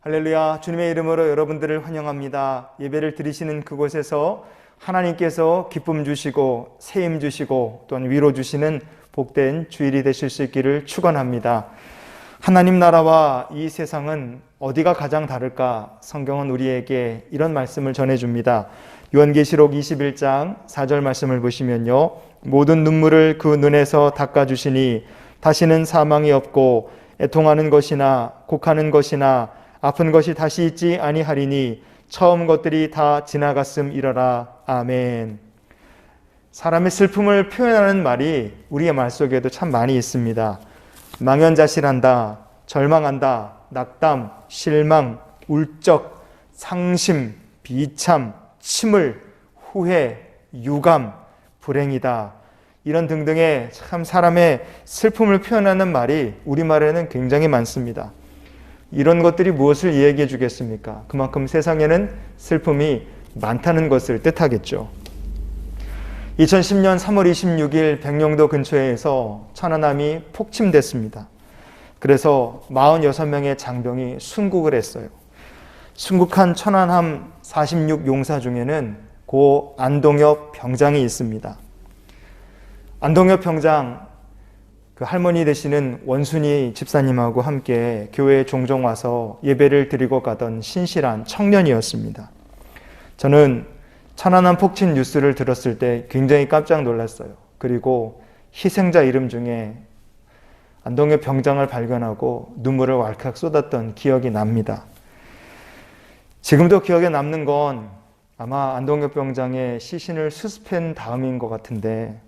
할렐루야. 주님의 이름으로 여러분들을 환영합니다. 예배를 드리시는 그곳에서 하나님께서 기쁨 주시고 세임 주시고 또한 위로 주시는 복된 주일이 되실 수 있기를 축원합니다. 하나님 나라와 이 세상은 어디가 가장 다를까? 성경은 우리에게 이런 말씀을 전해줍니다. 요한계시록 21장 4절 말씀을 보시면요, 모든 눈물을 그 눈에서 닦아주시니 다시는 사망이 없고 애통하는 것이나 곡하는 것이나 아픈 것이 다시 있지 아니하리니 처음 것들이 다 지나갔음이러라. 아멘. 사람의 슬픔을 표현하는 말이 우리의 말 속에도 참 많이 있습니다. 망연자실한다, 절망한다, 낙담, 실망, 울적, 상심, 비참, 침울, 후회, 유감, 불행이다. 이런 등등의 참 사람의 슬픔을 표현하는 말이 우리말에는 굉장히 많습니다. 이런 것들이 무엇을 이야기해 주겠습니까? 그만큼 세상에는 슬픔이 많다는 것을 뜻하겠죠. 2010년 3월 26일 백령도 근처에서 천안함이 폭침됐습니다. 그래서 46명의 장병이 순국을 했어요. 순국한 천안함 46용사 중에는 고 안동엽 병장이 있습니다. 안동엽 병장, 그 할머니 되시는 원순이 집사님하고 함께 교회에 종종 와서 예배를 드리고 가던 신실한 청년이었습니다. 저는 천안함 폭침 뉴스를 들었을 때 굉장히 깜짝 놀랐어요. 그리고 희생자 이름 중에 안동엽 병장을 발견하고 눈물을 왈칵 쏟았던 기억이 납니다. 지금도 기억에 남는 건 아마 안동엽 병장의 시신을 수습한 다음인 것 같은데,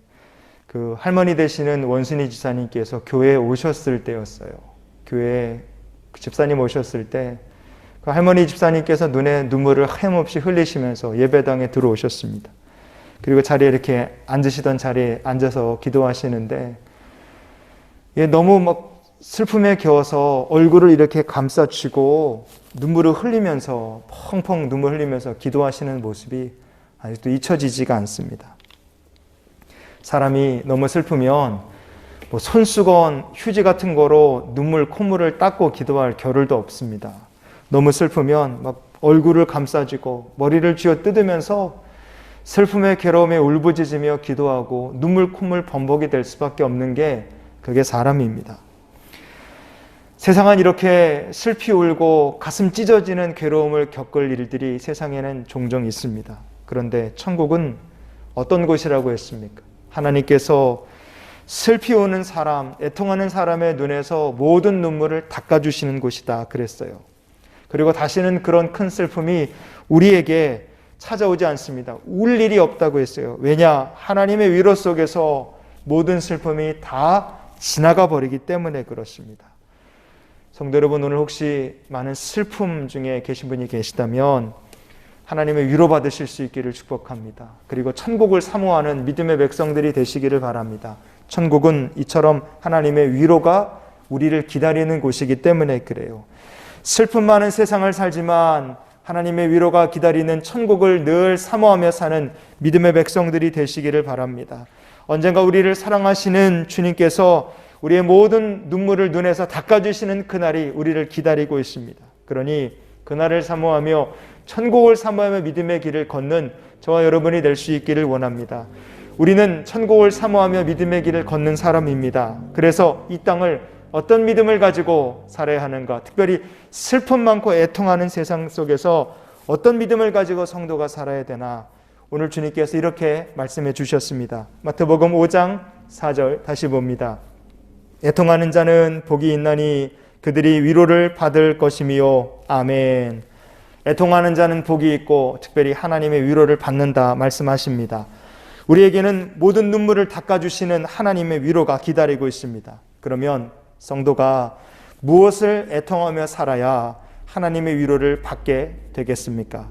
그 할머니 되시는 원순이 집사님께서 교회에 오셨을 때였어요. 교회에 집사님 오셨을 때 그 할머니 집사님께서 눈에 눈물을 하염없이 흘리시면서 예배당에 들어오셨습니다. 그리고 자리에 이렇게 앉으시던 자리에 앉아서 기도하시는데, 너무 막 슬픔에 겨워서 얼굴을 이렇게 감싸쥐고 눈물을 흘리면서 펑펑 눈물 흘리면서 기도하시는 모습이 아직도 잊혀지지가 않습니다. 사람이 너무 슬프면 손수건, 휴지 같은 거로 눈물, 콧물을 닦고 기도할 겨를도 없습니다. 너무 슬프면 막 얼굴을 감싸쥐고 머리를 쥐어 뜯으면서 슬픔의 괴로움에 울부짖으며 기도하고 눈물, 콧물 범벅이 될 수밖에 없는 게 그게 사람입니다. 세상은 이렇게 슬피 울고 가슴 찢어지는 괴로움을 겪을 일들이 세상에는 종종 있습니다. 그런데 천국은 어떤 곳이라고 했습니까? 하나님께서 슬피 우는 사람, 애통하는 사람의 눈에서 모든 눈물을 닦아주시는 곳이다 그랬어요. 그리고 다시는 그런 큰 슬픔이 우리에게 찾아오지 않습니다. 울 일이 없다고 했어요. 왜냐? 하나님의 위로 속에서 모든 슬픔이 다 지나가 버리기 때문에 그렇습니다. 성도 여러분, 오늘 혹시 많은 슬픔 중에 계신 분이 계시다면 하나님의 위로받으실 수 있기를 축복합니다. 그리고 천국을 사모하는 믿음의 백성들이 되시기를 바랍니다. 천국은 이처럼 하나님의 위로가 우리를 기다리는 곳이기 때문에 그래요. 슬픔 많은 세상을 살지만 하나님의 위로가 기다리는 천국을 늘 사모하며 사는 믿음의 백성들이 되시기를 바랍니다. 언젠가 우리를 사랑하시는 주님께서 우리의 모든 눈물을 눈에서 닦아주시는 그날이 우리를 기다리고 있습니다. 그러니 그날을 사모하며 천국을 사모하며 믿음의 길을 걷는 저와 여러분이 될 수 있기를 원합니다. 우리는 천국을 사모하며 믿음의 길을 걷는 사람입니다. 그래서 이 땅을 어떤 믿음을 가지고 살아야 하는가? 특별히 슬픔 많고 애통하는 세상 속에서 어떤 믿음을 가지고 성도가 살아야 되나? 오늘 주님께서 이렇게 말씀해 주셨습니다. 마태복음 5장 4절 다시 봅니다. 애통하는 자는 복이 있나니 그들이 위로를 받을 것이미요. 아멘. 애통하는 자는 복이 있고 특별히 하나님의 위로를 받는다 말씀하십니다. 우리에게는 모든 눈물을 닦아주시는 하나님의 위로가 기다리고 있습니다. 그러면 성도가 무엇을 애통하며 살아야 하나님의 위로를 받게 되겠습니까?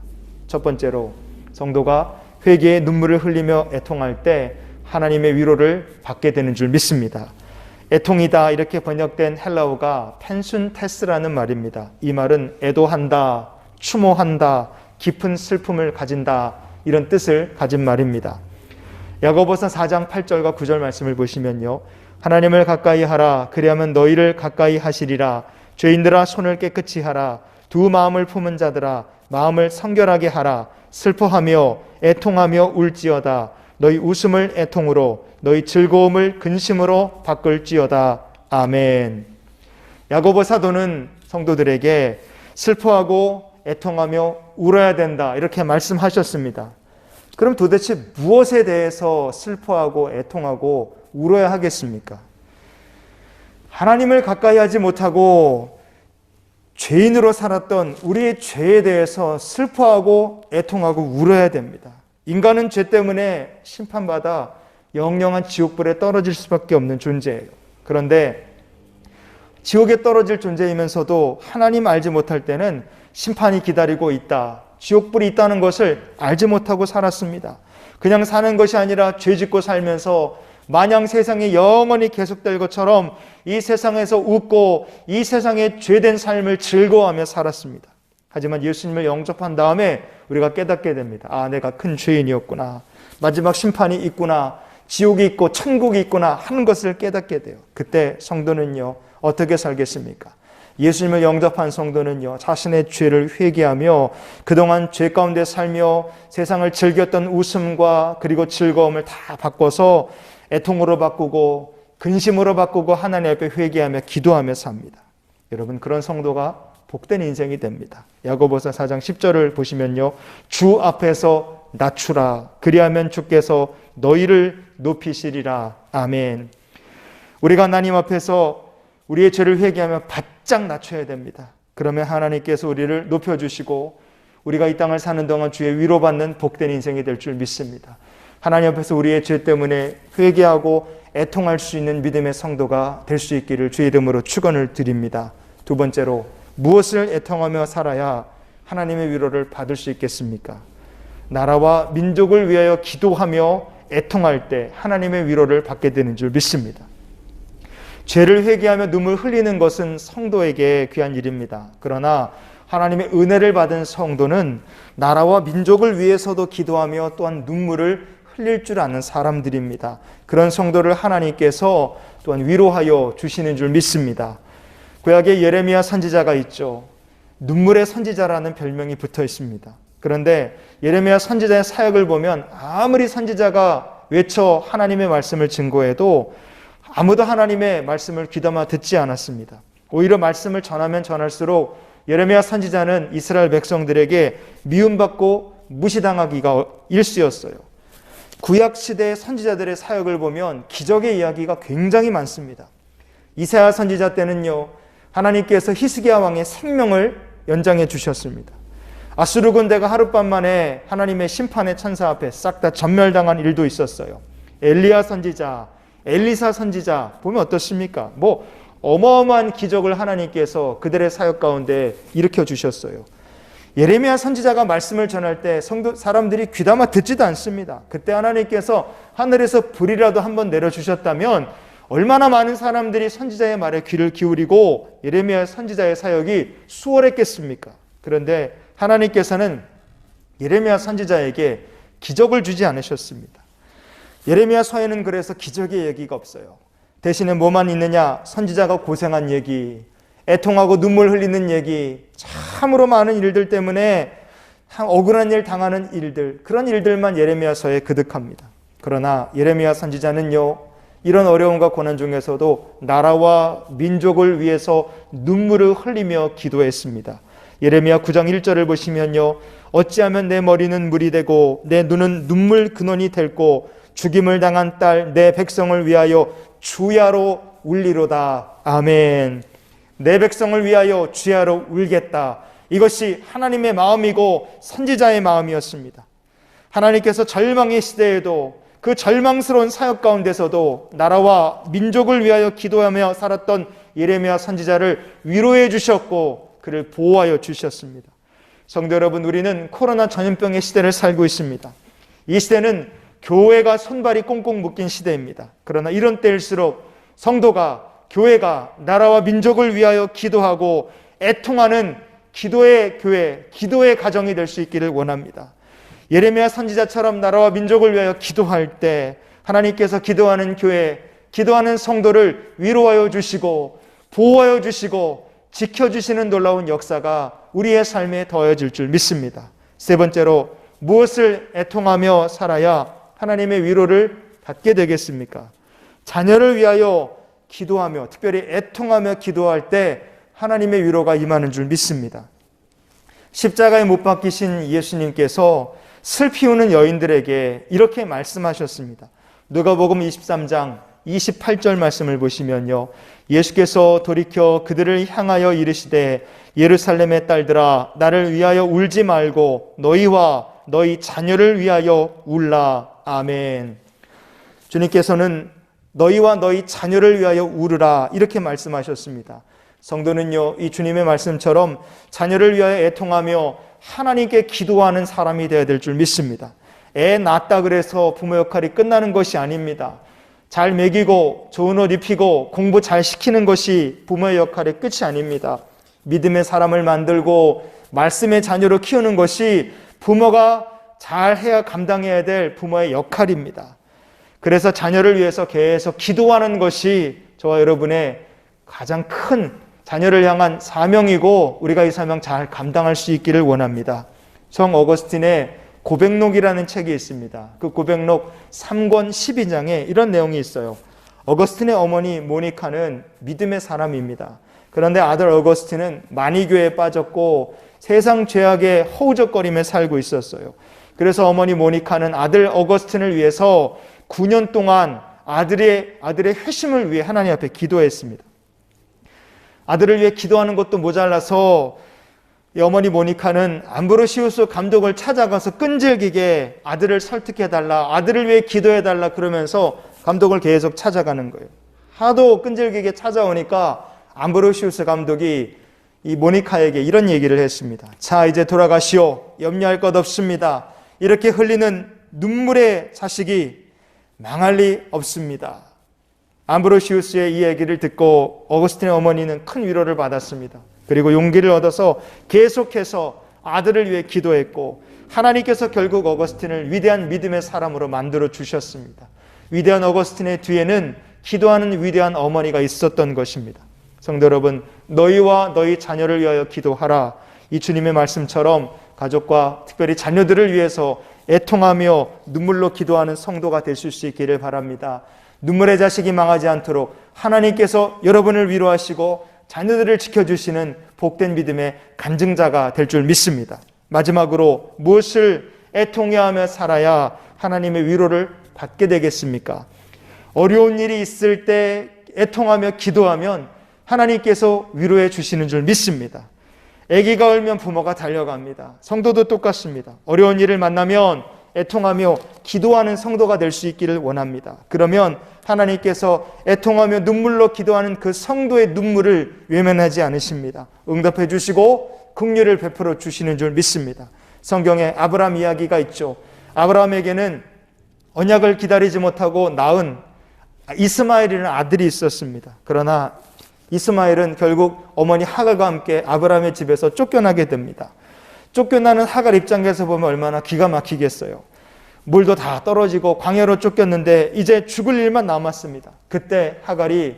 첫 번째로 성도가 회개의 눈물을 흘리며 애통할 때 하나님의 위로를 받게 되는 줄 믿습니다. 애통이다 이렇게 번역된 헬라어가 펜순테스라는 말입니다. 이 말은 애도한다, 추모한다, 깊은 슬픔을 가진다 이런 뜻을 가진 말입니다. 야고보서 4장 8절과 9절 말씀을 보시면요, 하나님을 가까이 하라. 그리하면 너희를 가까이 하시리라. 죄인들아 손을 깨끗이 하라. 두 마음을 품은 자들아 마음을 성결하게 하라. 슬퍼하며 애통하며 울지어다. 너희 웃음을 애통으로 너희 즐거움을 근심으로 바꿀지어다. 아멘. 야고보 사도는 성도들에게 슬퍼하고 애통하며 울어야 된다 이렇게 말씀하셨습니다. 그럼 도대체 무엇에 대해서 슬퍼하고 애통하고 울어야 하겠습니까? 하나님을 가까이 하지 못하고 죄인으로 살았던 우리의 죄에 대해서 슬퍼하고 애통하고 울어야 됩니다. 인간은 죄 때문에 심판받아 영영한 지옥불에 떨어질 수밖에 없는 존재예요. 그런데 지옥에 떨어질 존재이면서도 하나님 알지 못할 때는 심판이 기다리고 있다, 지옥불이 있다는 것을 알지 못하고 살았습니다. 그냥 사는 것이 아니라 죄 짓고 살면서 마냥 세상에 영원히 계속될 것처럼 이 세상에서 웃고 이 세상의 죄된 삶을 즐거워하며 살았습니다. 하지만 예수님을 영접한 다음에 우리가 깨닫게 됩니다. 아, 내가 큰 죄인이었구나. 마지막 심판이 있구나. 지옥이 있고 천국이 있구나 하는 것을 깨닫게 돼요. 그때 성도는요, 어떻게 살겠습니까? 예수님을 영접한 성도는요, 자신의 죄를 회개하며 그동안 죄 가운데 살며 세상을 즐겼던 웃음과 그리고 즐거움을 다 바꿔서 애통으로 바꾸고 근심으로 바꾸고 하나님 앞에 회개하며 기도하며 삽니다. 여러분, 그런 성도가 복된 인생이 됩니다. 야고보서 4장 10절을 보시면요, 주 앞에서 낮추라. 그리하면 주께서 너희를 높이시리라. 아멘. 우리가 하나님 앞에서 우리의 죄를 회개하며 바짝 낮춰야 됩니다. 그러면 하나님께서 우리를 높여주시고 우리가 이 땅을 사는 동안 주의 위로받는 복된 인생이 될 줄 믿습니다. 하나님 앞에서 우리의 죄 때문에 회개하고 애통할 수 있는 믿음의 성도가 될 수 있기를 주의 이름으로 축원을 드립니다. 두 번째로, 무엇을 애통하며 살아야 하나님의 위로를 받을 수 있겠습니까? 나라와 민족을 위하여 기도하며 애통할 때 하나님의 위로를 받게 되는 줄 믿습니다. 죄를 회개하며 눈물 흘리는 것은 성도에게 귀한 일입니다. 그러나 하나님의 은혜를 받은 성도는 나라와 민족을 위해서도 기도하며 또한 눈물을 흘릴 줄 아는 사람들입니다. 그런 성도를 하나님께서 또한 위로하여 주시는 줄 믿습니다. 구약에 예레미야 선지자가 있죠. 눈물의 선지자라는 별명이 붙어 있습니다. 그런데 예레미야 선지자의 사역을 보면 아무리 선지자가 외쳐 하나님의 말씀을 증거해도 아무도 하나님의 말씀을 귀담아 듣지 않았습니다. 오히려 말씀을 전하면 전할수록 예레미야 선지자는 이스라엘 백성들에게 미움받고 무시당하기가 일쑤였어요. 구약 시대의 선지자들의 사역을 보면 기적의 이야기가 굉장히 많습니다. 이사야 선지자 때는요, 하나님께서 히스기야 왕의 생명을 연장해 주셨습니다. 아수르 군대가 하룻밤 만에 하나님의 심판의 천사 앞에 싹 다 전멸당한 일도 있었어요. 엘리야 선지자, 엘리사 선지자 보면 어떻습니까? 어마어마한 기적을 하나님께서 그들의 사역 가운데 일으켜 주셨어요. 예레미야 선지자가 말씀을 전할 때 성도 사람들이 귀담아 듣지도 않습니다. 그때 하나님께서 하늘에서 불이라도 한번 내려주셨다면 얼마나 많은 사람들이 선지자의 말에 귀를 기울이고 예레미야 선지자의 사역이 수월했겠습니까? 그런데 하나님께서는 예레미야 선지자에게 기적을 주지 않으셨습니다. 예레미야서에는 그래서 기적의 얘기가 없어요. 대신에 뭐만 있느냐? 선지자가 고생한 얘기, 애통하고 눈물 흘리는 얘기, 참으로 많은 일들 때문에 억울한 일 당하는 일들, 그런 일들만 예레미야서에 그득합니다. 그러나 예레미야 선지자는요, 이런 어려움과 고난 중에서도 나라와 민족을 위해서 눈물을 흘리며 기도했습니다. 예레미야 9장 1절을 보시면요, 어찌하면 내 머리는 물이 되고 내 눈은 눈물 근원이 될고 죽임을 당한 딸 내 백성을 위하여 주야로 울리로다. 아멘. 내 백성을 위하여 주야로 울겠다. 이것이 하나님의 마음이고 선지자의 마음이었습니다. 하나님께서 절망의 시대에도 그 절망스러운 사역 가운데서도 나라와 민족을 위하여 기도하며 살았던 예레미야 선지자를 위로해 주셨고 그를 보호하여 주셨습니다. 성도 여러분, 우리는 코로나 전염병의 시대를 살고 있습니다. 이 시대는 교회가 손발이 꽁꽁 묶인 시대입니다. 그러나 이런 때일수록 성도가, 교회가 나라와 민족을 위하여 기도하고 애통하는 기도의 교회, 기도의 가정이 될 수 있기를 원합니다. 예레미야 선지자처럼 나라와 민족을 위하여 기도할 때 하나님께서 기도하는 교회, 기도하는 성도를 위로하여 주시고 보호하여 주시고 지켜주시는 놀라운 역사가 우리의 삶에 더해질 줄 믿습니다. 세 번째로, 무엇을 애통하며 살아야 하나님의 위로를 받게 되겠습니까? 자녀를 위하여 기도하며, 특별히 애통하며 기도할 때 하나님의 위로가 임하는 줄 믿습니다. 십자가에 못 박히신 예수님께서 슬피 우는 여인들에게 이렇게 말씀하셨습니다. 누가복음 23장 28절 말씀을 보시면요, 예수께서 돌이켜 그들을 향하여 이르시되 예루살렘의 딸들아, 나를 위하여 울지 말고 너희와 너희 자녀를 위하여 울라. 아멘. 주님께서는 너희와 너희 자녀를 위하여 울으라, 이렇게 말씀하셨습니다. 성도는요, 이 주님의 말씀처럼 자녀를 위하여 애통하며 하나님께 기도하는 사람이 되어야 될 줄 믿습니다. 애 낳았다 그래서 부모 역할이 끝나는 것이 아닙니다. 잘 먹이고 좋은 옷 입히고 공부 잘 시키는 것이 부모의 역할의 끝이 아닙니다. 믿음의 사람을 만들고 말씀의 자녀로 키우는 것이 부모가 잘해야 감당해야 될 부모의 역할입니다. 그래서 자녀를 위해서 계속 기도하는 것이 저와 여러분의 가장 큰 자녀를 향한 사명이고, 우리가 이 사명 잘 감당할 수 있기를 원합니다. 성 어거스틴의 고백록이라는 책이 있습니다. 그 고백록 3권 12장에 이런 내용이 있어요. 어거스틴의 어머니 모니카는 믿음의 사람입니다. 그런데 아들 어거스틴은 만이교에 빠졌고 세상 죄악에 허우적거리며 살고 있었어요. 그래서 어머니 모니카는 아들 어거스틴을 위해서 9년 동안 아들의 회심을 위해 하나님 앞에 기도했습니다. 아들을 위해 기도하는 것도 모자라서 이 어머니 모니카는 암브로시우스 감독을 찾아가서 끈질기게 아들을 설득해달라, 아들을 위해 기도해달라 그러면서 감독을 계속 찾아가는 거예요. 하도 끈질기게 찾아오니까 암브로시우스 감독이 이 모니카에게 이런 얘기를 했습니다. 자, 이제 돌아가시오. 염려할 것 없습니다. 이렇게 흘리는 눈물의 자식이 망할 리 없습니다. 암브로시우스의 이 얘기를 듣고 어거스틴의 어머니는 큰 위로를 받았습니다. 그리고 용기를 얻어서 계속해서 아들을 위해 기도했고, 하나님께서 결국 어거스틴을 위대한 믿음의 사람으로 만들어 주셨습니다. 위대한 어거스틴의 뒤에는 기도하는 위대한 어머니가 있었던 것입니다. 성도 여러분, 너희와 너희 자녀를 위하여 기도하라. 이 주님의 말씀처럼 가족과 특별히 자녀들을 위해서 애통하며 눈물로 기도하는 성도가 되실 수 있기를 바랍니다. 눈물의 자식이 망하지 않도록 하나님께서 여러분을 위로하시고 자녀들을 지켜주시는 복된 믿음의 간증자가 될 줄 믿습니다. 마지막으로, 무엇을 애통해하며 살아야 하나님의 위로를 받게 되겠습니까? 어려운 일이 있을 때 애통하며 기도하면 하나님께서 위로해 주시는 줄 믿습니다. 아기가 울면 부모가 달려갑니다. 성도도 똑같습니다. 어려운 일을 만나면 애통하며 기도하는 성도가 될 수 있기를 원합니다. 그러면 하나님께서 애통하며 눈물로 기도하는 그 성도의 눈물을 외면하지 않으십니다. 응답해 주시고 긍휼을 베풀어 주시는 줄 믿습니다. 성경에 아브라함 이야기가 있죠. 아브라함에게는 언약을 기다리지 못하고 낳은 이스마엘이라는 아들이 있었습니다. 그러나 이스마엘은 결국 어머니 하갈과 함께 아브라함의 집에서 쫓겨나게 됩니다. 쫓겨나는 하갈 입장에서 보면 얼마나 기가 막히겠어요. 물도 다 떨어지고 광야로 쫓겼는데 이제 죽을 일만 남았습니다. 그때 하갈이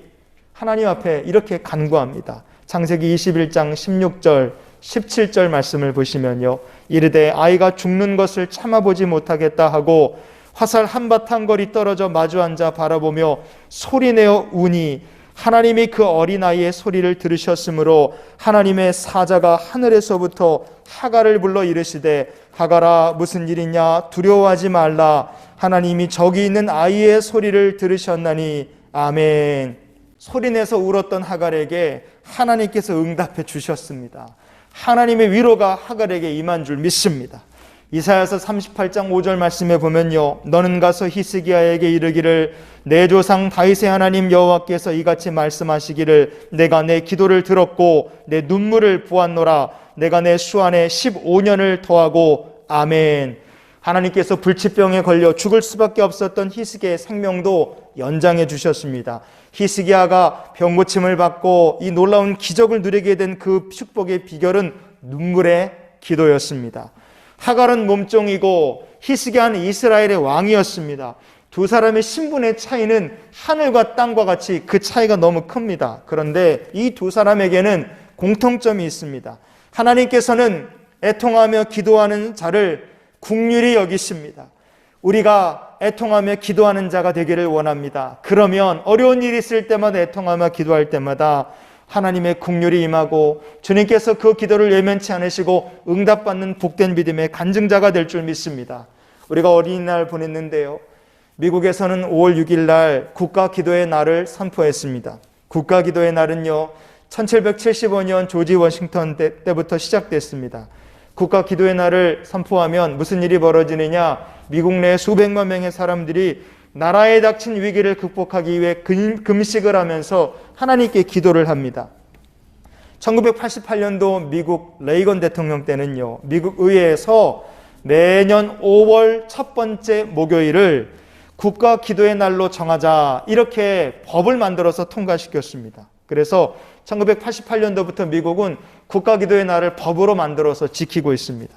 하나님 앞에 이렇게 간구합니다. 창세기 21장 16절 17절 말씀을 보시면요, 이르되 아이가 죽는 것을 참아보지 못하겠다 하고 화살 한바탕 거리 떨어져 마주 앉아 바라보며 소리내어 우니 하나님이 그 어린아이의 소리를 들으셨으므로 하나님의 사자가 하늘에서부터 하갈을 불러 이르시되 하갈아 무슨 일이냐 두려워하지 말라 하나님이 저기 있는 아이의 소리를 들으셨나니 아멘. 소리내서 울었던 하갈에게 하나님께서 응답해 주셨습니다. 하나님의 위로가 하갈에게 임한 줄 믿습니다. 이사야서 38장 5절 말씀에 보면요, 너는 가서 히스기야에게 이르기를 내 조상 다윗의 하나님 여호와께서 이같이 말씀하시기를 내가 내 기도를 들었고 내 눈물을 보았노라 내가 내 수안에 15년을 더하고 아멘. 하나님께서 불치병에 걸려 죽을 수밖에 없었던 히스기야의 생명도 연장해 주셨습니다. 히스기야가 병고침을 받고 이 놀라운 기적을 누리게 된 그 축복의 비결은 눈물의 기도였습니다. 하갈은 몸종이고 히스기야는 이스라엘의 왕이었습니다. 두 사람의 신분의 차이는 하늘과 땅과 같이 그 차이가 너무 큽니다. 그런데 이 두 사람에게는 공통점이 있습니다. 하나님께서는 애통하며 기도하는 자를 긍휼히 여기십니다. 우리가 애통하며 기도하는 자가 되기를 원합니다. 그러면 어려운 일이 있을 때마다 애통하며 기도할 때마다 하나님의 긍휼이 임하고 주님께서 그 기도를 외면치 않으시고 응답받는 복된 믿음의 간증자가 될 줄 믿습니다. 우리가 어린이날 보냈는데요. 미국에서는 5월 6일 날 국가기도의 날을 선포했습니다. 국가기도의 날은요, 1775년 조지 워싱턴 때부터 시작됐습니다. 국가기도의 날을 선포하면 무슨 일이 벌어지느냐? 미국 내 수백만 명의 사람들이 나라에 닥친 위기를 극복하기 위해 금식을 하면서 하나님께 기도를 합니다. 1988년도 미국 레이건 대통령 때는요, 미국 의회에서 매년 5월 첫 번째 목요일을 국가 기도의 날로 정하자, 이렇게 법을 만들어서 통과시켰습니다. 그래서 1988년도부터 미국은 국가 기도의 날을 법으로 만들어서 지키고 있습니다.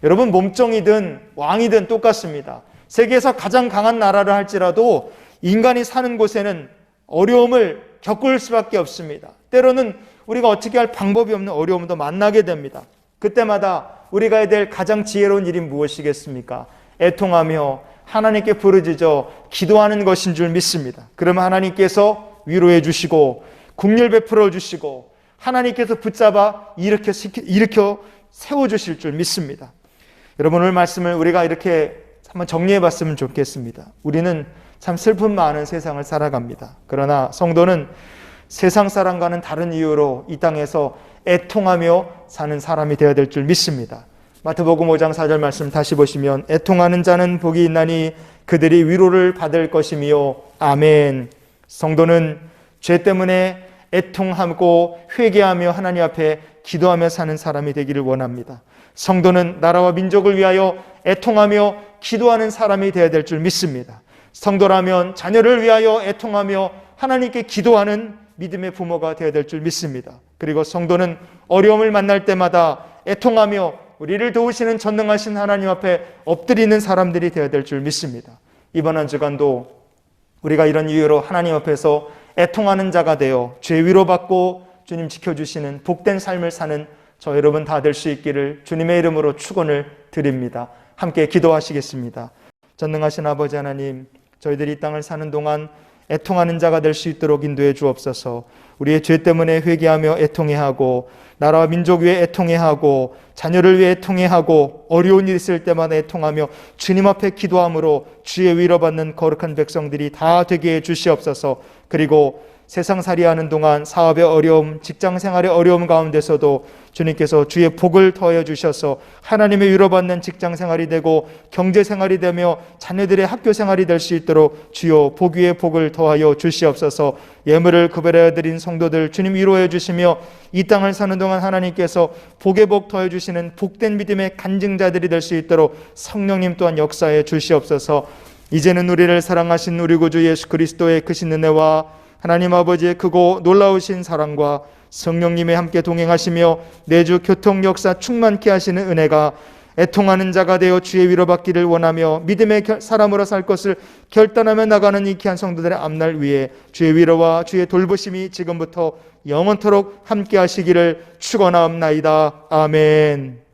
여러분, 몸종이든 왕이든 똑같습니다. 세계에서 가장 강한 나라를 할지라도 인간이 사는 곳에는 어려움을 겪을 수밖에 없습니다. 때로는 우리가 어떻게 할 방법이 없는 어려움도 만나게 됩니다. 그때마다 우리가 해야 될 가장 지혜로운 일이 무엇이겠습니까? 애통하며 하나님께 부르짖어 기도하는 것인 줄 믿습니다. 그러면 하나님께서 위로해 주시고 긍휼 베풀어 주시고 하나님께서 붙잡아 일으켜 세워주실 줄 믿습니다. 여러분, 오늘 말씀을 우리가 이렇게 한번 정리해 봤으면 좋겠습니다. 우리는 참 슬픔 많은 세상을 살아갑니다. 그러나 성도는 세상 사람과는 다른 이유로 이 땅에서 애통하며 사는 사람이 되어야 될 줄 믿습니다. 마태복음 5장 4절 말씀 다시 보시면 애통하는 자는 복이 있나니 그들이 위로를 받을 것이며 아멘. 성도는 죄 때문에 애통하고 회개하며 하나님 앞에 기도하며 사는 사람이 되기를 원합니다. 성도는 나라와 민족을 위하여 애통하며 기도하는 사람이 되어야 될 줄 믿습니다. 성도라면 자녀를 위하여 애통하며 하나님께 기도하는 믿음의 부모가 되어야 될 줄 믿습니다. 그리고 성도는 어려움을 만날 때마다 애통하며 우리를 도우시는 전능하신 하나님 앞에 엎드리는 사람들이 되어야 될 줄 믿습니다. 이번 한 주간도 우리가 이런 이유로 하나님 앞에서 애통하는 자가 되어 죄 위로받고 주님 지켜주시는 복된 삶을 사는 저 여러분 다 될 수 있기를 주님의 이름으로 축원을 드립니다. 함께 기도하시겠습니다. 전능하신 아버지 하나님, 저희들이 이 땅을 사는 동안 애통하는 자가 될 수 있도록 인도해 주옵소서. 우리의 죄 때문에 회개하며 애통해야 하고 나라와 민족 위에 애통해야 하고 자녀를 위해 애통해야 하고 어려운 일 있을 때마다 애통하며 주님 앞에 기도함으로 주의 위로받는 거룩한 백성들이 다 되게 해 주시옵소서. 그리고 세상살이하는 동안 사업의 어려움, 직장생활의 어려움 가운데서도 주님께서 주의 복을 더해 주셔서 하나님의 위로받는 직장생활이 되고 경제생활이 되며 자녀들의 학교생활이 될 수 있도록 주여 복 위에 복을 더하여 주시옵소서. 예물을 구별하여 드린 성도들 주님 위로해 주시며 이 땅을 사는 동안 하나님께서 복의 복 더해 주시는 복된 믿음의 간증자들이 될 수 있도록 성령님 또한 역사해 주시옵소서. 이제는 우리를 사랑하신 우리 구주 예수 그리스도의 크신 은혜와 하나님 아버지의 크고 놀라우신 사랑과 성령님의 함께 동행하시며 내주 교통 역사 충만케 하시는 은혜가 애통하는 자가 되어 주의 위로받기를 원하며 믿음의 사람으로 살 것을 결단하며 나가는 이 귀한 성도들의 앞날 위에 주의 위로와 주의 돌보심이 지금부터 영원토록 함께 하시기를 축원하옵나이다. 아멘.